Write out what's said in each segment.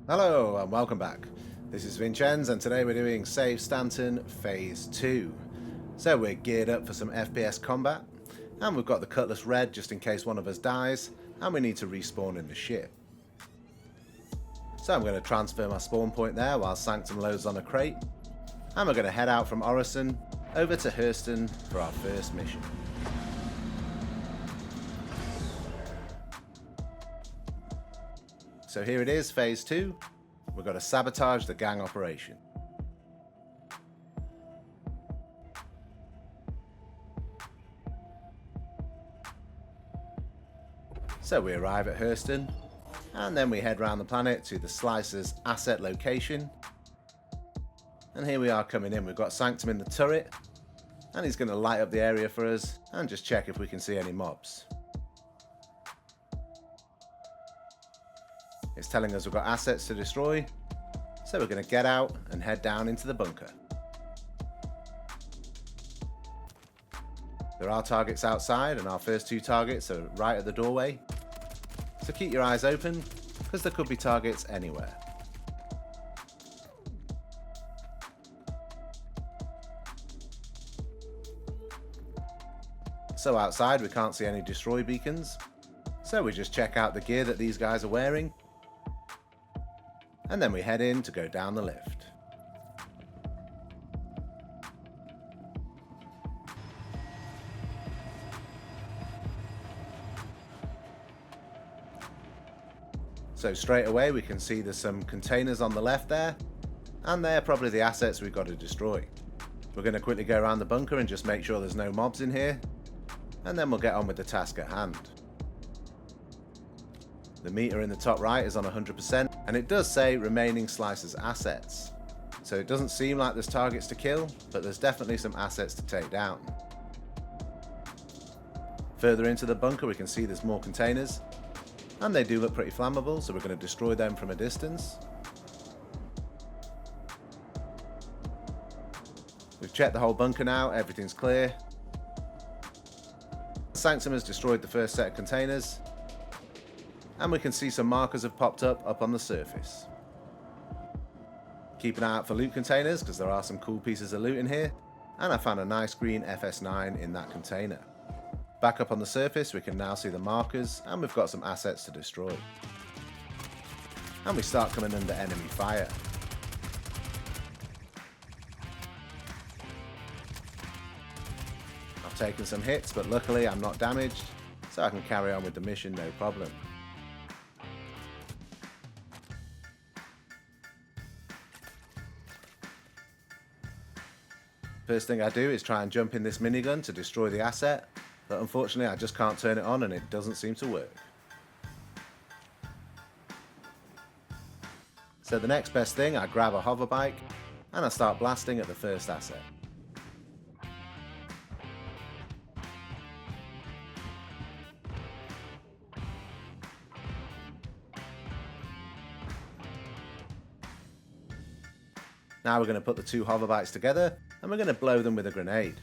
Hello and welcome back. This is Vinchenz and today we're doing Save Stanton Phase 2. So we're geared up for some FPS combat and we've got the Cutlass Red just in case one of us dies and we need to respawn in the ship. So I'm going to transfer my spawn point there while Sanctum loads on a crate and we're going to head out from Orison over to Hurston for our first mission. So here it is, Phase 2. We've got to sabotage the gang operation. So we arrive at Hurston, and then we head around the planet to the Slicer's asset location. And here we are coming in. We've got Sanctum in the turret, and he's going to light up the area for us and just check if we can see any mobs. It's telling us we've got assets to destroy, so we're going to get out and head down into the bunker. There are targets outside and our first two targets are right at the doorway, so keep your eyes open because there could be targets anywhere. So outside we can't see any destroy beacons, so we just check out the gear that these guys are wearing. And then we head in to go down the lift. So straight away we can see there's some containers on the left there, and they're probably the assets we've got to destroy. We're going to quickly go around the bunker and just make sure there's no mobs in here, and then we'll get on with the task at hand. The meter in the top right is on 100%, and it does say remaining Slicer's assets. So it doesn't seem like there's targets to kill, but there's definitely some assets to take down. Further into the bunker we can see there's more containers, and they do look pretty flammable, so we're going to destroy them from a distance. We've checked the whole bunker now, everything's clear. Sanctum has destroyed the first set of containers, and we can see some markers have popped up on the surface. Keep an eye out for loot containers because there are some cool pieces of loot in here, and I found a nice green FS9 in that container. Back up on the surface we can now see the markers, and we've got some assets to destroy. And we start coming under enemy fire. I've taken some hits, but luckily I'm not damaged, so I can carry on with the mission no problem. First thing I do is try and jump in this minigun to destroy the asset, but unfortunately I just can't turn it on and it doesn't seem to work. So the next best thing, I grab a hover bike and I start blasting at the first asset. Now we're going to put the two hover bikes together and we're going to blow them with a grenade.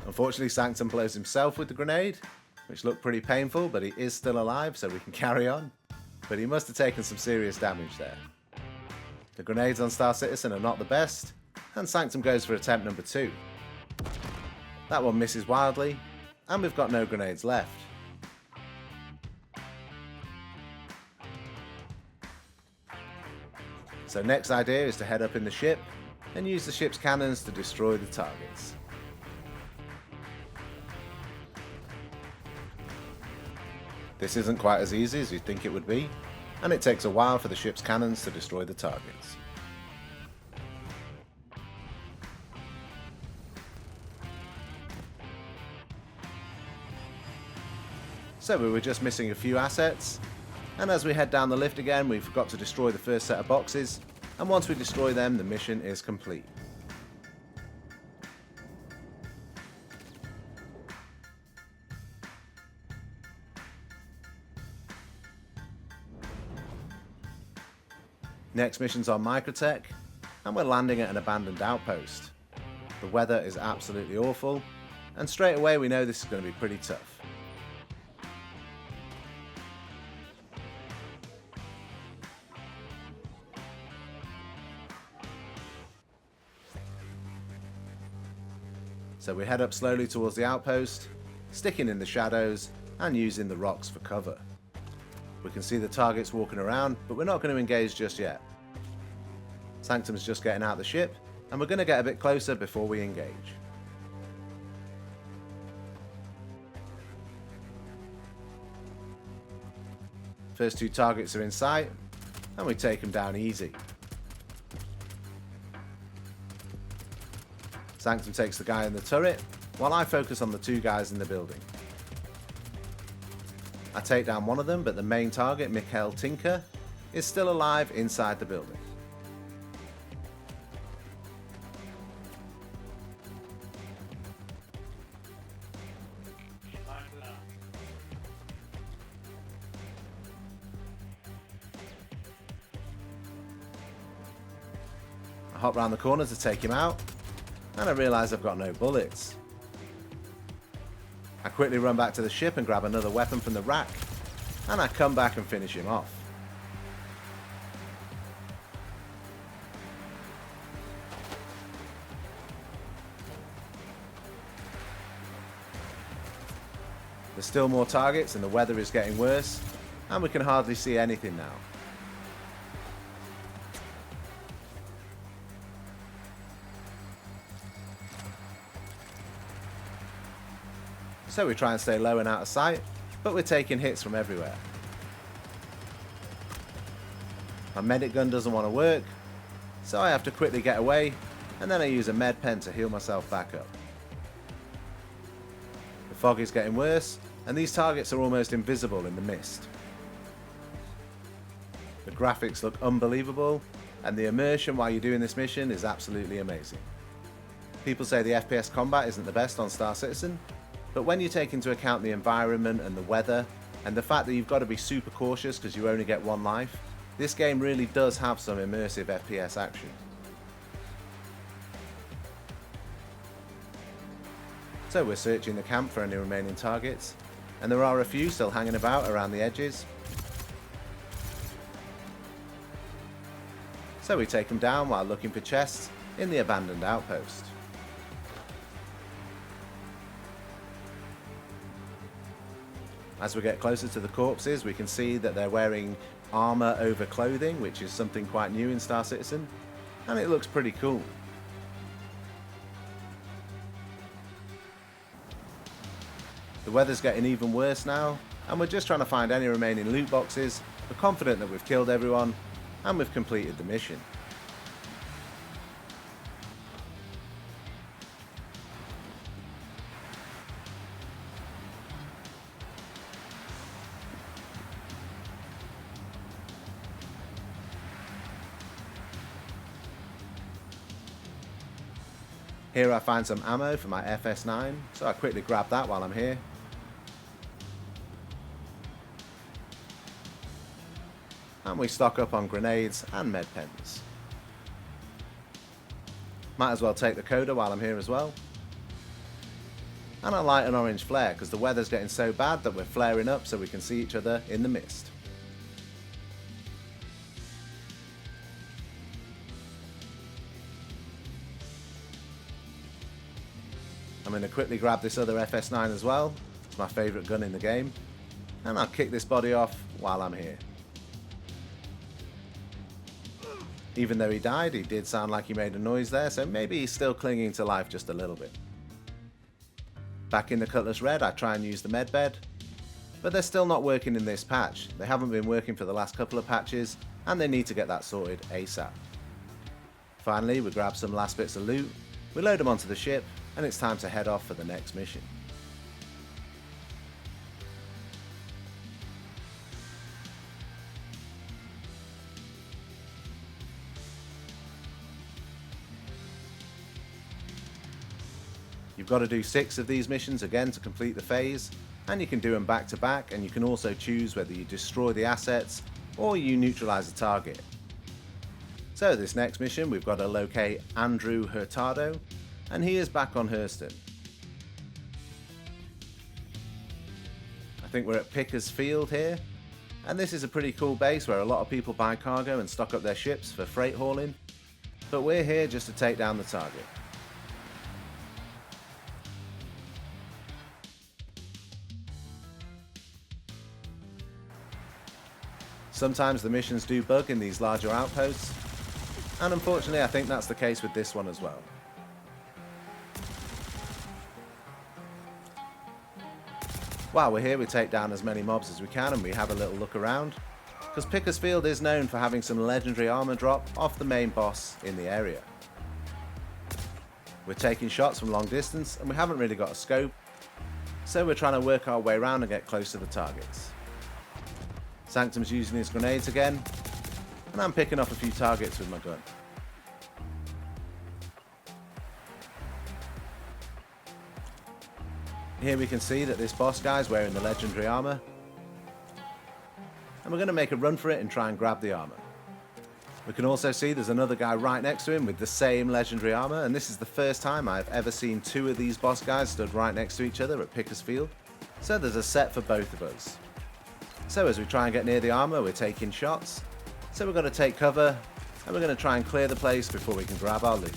Unfortunately Sanctum blows himself with the grenade, which looked pretty painful, but he is still alive so we can carry on. But he must have taken some serious damage there. The grenades on Star Citizen are not the best, and Sanctum goes for attempt number 2. That one misses wildly, and we've got no grenades left. So next idea is to head up in the ship and use the ship's cannons to destroy the targets. This isn't quite as easy as you'd think it would be, and it takes a while for the ship's cannons to destroy the targets. So we were just missing a few assets, and as we head down the lift again we forgot to destroy the first set of boxes, and once we destroy them the mission is complete. Next mission's on Microtech, and we're landing at an abandoned outpost. The weather is absolutely awful, and straight away we know this is going to be pretty tough. So we head up slowly towards the outpost, sticking in the shadows and using the rocks for cover. We can see the targets walking around, but we're not going to engage just yet. Sanctum's just getting out the ship, and we're going to get a bit closer before we engage. First two targets are in sight, and we take them down easy. Sanctum takes the guy in the turret, while I focus on the two guys in the building. I take down one of them, but the main target, Mikhail Tinker, is still alive inside the building. I hop round the corner to take him out, and I realise I've got no bullets. I quickly run back to the ship and grab another weapon from the rack, and I come back and finish him off. There's still more targets and the weather is getting worse, and we can hardly see anything now. So we try and stay low and out of sight, but we're taking hits from everywhere. My medic gun doesn't want to work, so I have to quickly get away, and then I use a med pen to heal myself back up. The fog is getting worse, and these targets are almost invisible in the mist. The graphics look unbelievable, and the immersion while you're doing this mission is absolutely amazing. People say the FPS combat isn't the best on Star Citizen, but when you take into account the environment and the weather, and the fact that you've got to be super cautious because you only get one life, this game really does have some immersive FPS action. So we're searching the camp for any remaining targets, and there are a few still hanging about around the edges. So we take them down while looking for chests in the abandoned outpost. As we get closer to the corpses, we can see that they're wearing armor over clothing, which is something quite new in Star Citizen, and it looks pretty cool. The weather's getting even worse now, and we're just trying to find any remaining loot boxes. We're confident that we've killed everyone, and we've completed the mission. Here I find some ammo for my FS9, so I quickly grab that while I'm here. And we stock up on grenades and med pens. Might as well take the coda while I'm here as well. And I light an orange flare because the weather's getting so bad that we're flaring up so we can see each other in the mist. I'm going to quickly grab this other FS9 as well. It's my favourite gun in the game. And I'll kick this body off while I'm here. Even though he died, he did sound like he made a noise there, so maybe he's still clinging to life just a little bit. Back in the Cutlass Red, I try and use the medbed, but they're still not working in this patch. They haven't been working for the last couple of patches, and they need to get that sorted ASAP. Finally, we grab some last bits of loot, we load them onto the ship, and it's time to head off for the next mission. You've got to do 6 of these missions again to complete the phase, and you can do them back to back, and you can also choose whether you destroy the assets or you neutralize the target. So this next mission we've got to locate Andrew Hurtado, and he is back on Hurston. I think we're at Picker's Field here, and this is a pretty cool base where a lot of people buy cargo and stock up their ships for freight hauling, but we're here just to take down the target. Sometimes the missions do bug in these larger outposts, and unfortunately I think that's the case with this one as well. While we're here, we take down as many mobs as we can and we have a little look around, because Pickersfield is known for having some legendary armor drop off the main boss in the area. We're taking shots from long distance and we haven't really got a scope, so we're trying to work our way around and get close to the targets. Sanctum's using his grenades again, and I'm picking off a few targets with my gun. Here we can see that this boss guy is wearing the legendary armor, and we're going to make a run for it and try and grab the armor. We can also see there's another guy right next to him with the same legendary armor, and this is the first time I've ever seen two of these boss guys stood right next to each other at Pickersfield, so there's a set for both of us. So as we try and get near the armor, we're taking shots, so we're going to take cover and we're going to try and clear the place before we can grab our loot.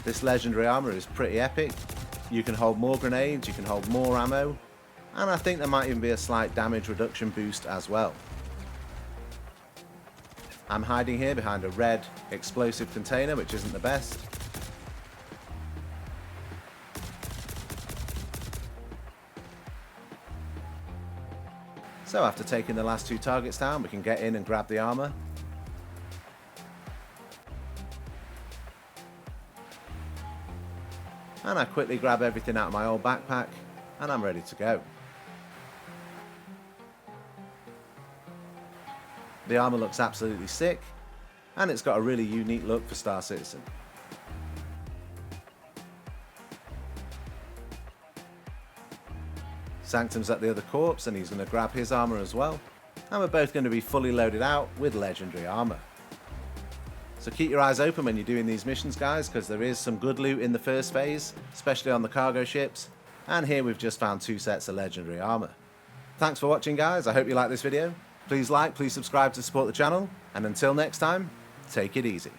This legendary armor is pretty epic. You can hold more grenades, you can hold more ammo, and I think there might even be a slight damage reduction boost as well. I'm hiding here behind a red explosive container, which isn't the best. So after taking the last two targets down, we can get in and grab the armor. And I quickly grab everything out of my old backpack, and I'm ready to go. The armor looks absolutely sick, and it's got a really unique look for Star Citizen. Sanctum's at the other corpse, and he's going to grab his armor as well, and we're both going to be fully loaded out with legendary armor. So keep your eyes open when you're doing these missions, guys, because there is some good loot in the first phase, especially on the cargo ships, and here we've just found 2 sets of legendary armor. Thanks for watching, guys. I hope you liked this video. Please like, please subscribe to support the channel, and until next time, take it easy.